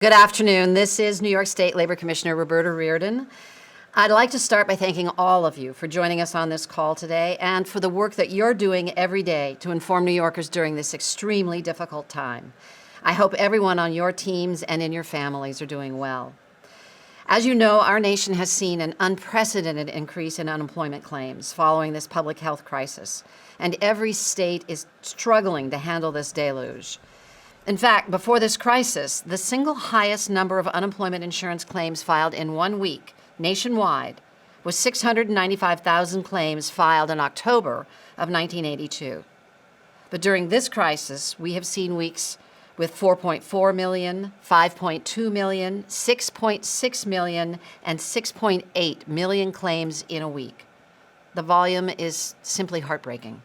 Good afternoon. This is New York State Labor Commissioner Roberta Reardon. I'd like to start by thanking all of you for joining us on this call today and for the work that you're doing every day to inform New Yorkers during this extremely difficult time. I hope everyone on your teams and in your families are doing well. As you know, our nation has seen an unprecedented increase in unemployment claims following this public health crisis, and every state is struggling to handle this deluge. In fact, before this crisis, the single highest number of unemployment insurance claims filed in 1 week nationwide was 695,000 claims filed in October of 1982. But during this crisis, we have seen weeks with 4.4 million, 5.2 million, 6.6 million, and 6.8 million claims in a week. The volume is simply heartbreaking.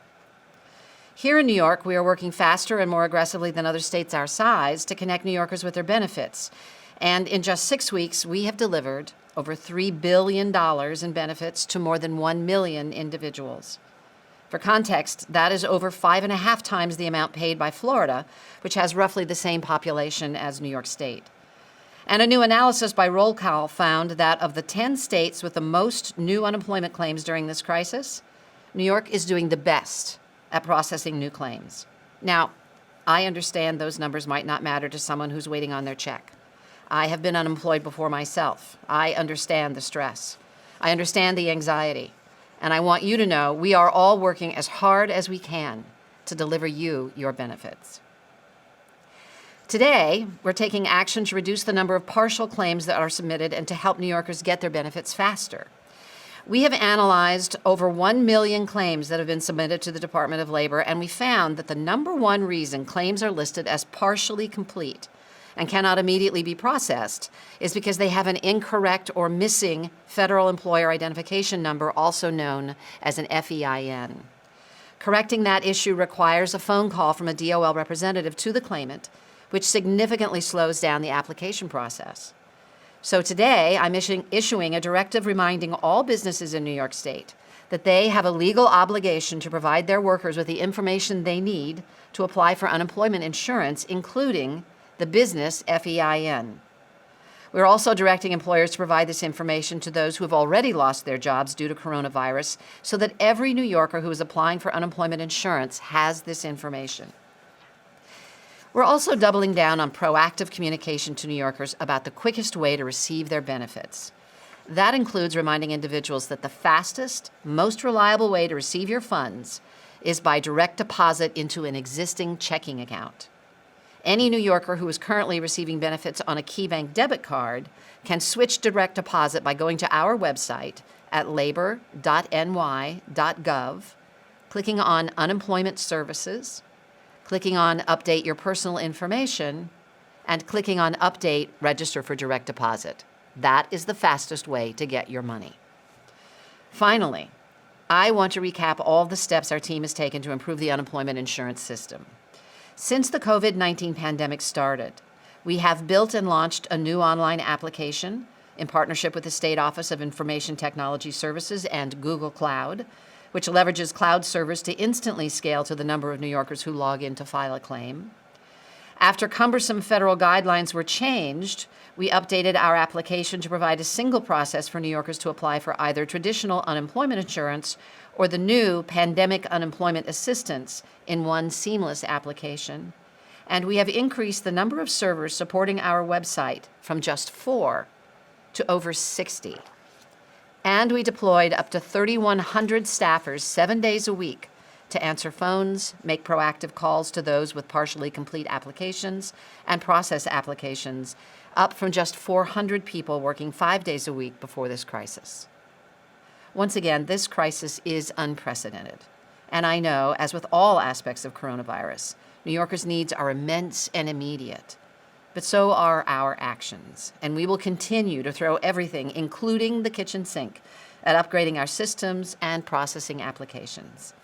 Here in New York, we are working faster and more aggressively than other states our size to connect New Yorkers with their benefits. And in just 6 weeks, we have delivered over $3 billion in benefits to more than 1 million individuals. For context, that is over 5.5 times the amount paid by Florida, which has roughly the same population as New York State. And a new analysis by Roll Call found that of the 10 states with the most new unemployment claims during this crisis, New York is doing the best at processing new claims. Now, I understand those numbers might not matter to someone who's waiting on their check. I have been unemployed before myself. I understand the stress. I understand the anxiety. And I want you to know we are all working as hard as we can to deliver you your benefits. Today, we're taking action to reduce the number of partial claims that are submitted and to help New Yorkers get their benefits faster. We have analyzed over 1 million claims that have been submitted to the Department of Labor, and we found that the number one reason claims are listed as partially complete and cannot immediately be processed is because they have an incorrect or missing Federal Employer Identification Number, also known as an FEIN. Correcting that issue requires a phone call from a DOL representative to the claimant, which significantly slows down the application process. So today, I'm issuing a directive reminding all businesses in New York State that they have a legal obligation to provide their workers with the information they need to apply for unemployment insurance, including the business FEIN. We're also directing employers to provide this information to those who have already lost their jobs due to coronavirus so that every New Yorker who is applying for unemployment insurance has this information. We're also doubling down on proactive communication to New Yorkers about the quickest way to receive their benefits. That includes reminding individuals that the fastest, most reliable way to receive your funds is by direct deposit into an existing checking account. Any New Yorker who is currently receiving benefits on a KeyBank debit card can switch direct deposit by going to our website at labor.ny.gov, clicking on Unemployment Services, clicking on Update Your Personal Information, and clicking on Update Register for Direct Deposit. That is the fastest way to get your money. Finally, I want to recap all the steps our team has taken to improve the unemployment insurance system. Since the COVID-19 pandemic started, we have built and launched a new online application in partnership with the State Office of Information Technology Services and Google Cloud, which leverages cloud servers to instantly scale to the number of New Yorkers who log in to file a claim. After cumbersome federal guidelines were changed, we updated our application to provide a single process for New Yorkers to apply for either traditional unemployment insurance or the new Pandemic Unemployment Assistance in one seamless application. And we have increased the number of servers supporting our website from just 4 to over 60. And we deployed up to 3,100 staffers 7 days a week to answer phones, make proactive calls to those with partially complete applications, and process applications, up from just 400 people working 5 days a week before this crisis. Once again, this crisis is unprecedented. And I know, as with all aspects of coronavirus, New Yorkers' needs are immense and immediate. But so are our actions, and we will continue to throw everything, including the kitchen sink, at upgrading our systems and processing applications.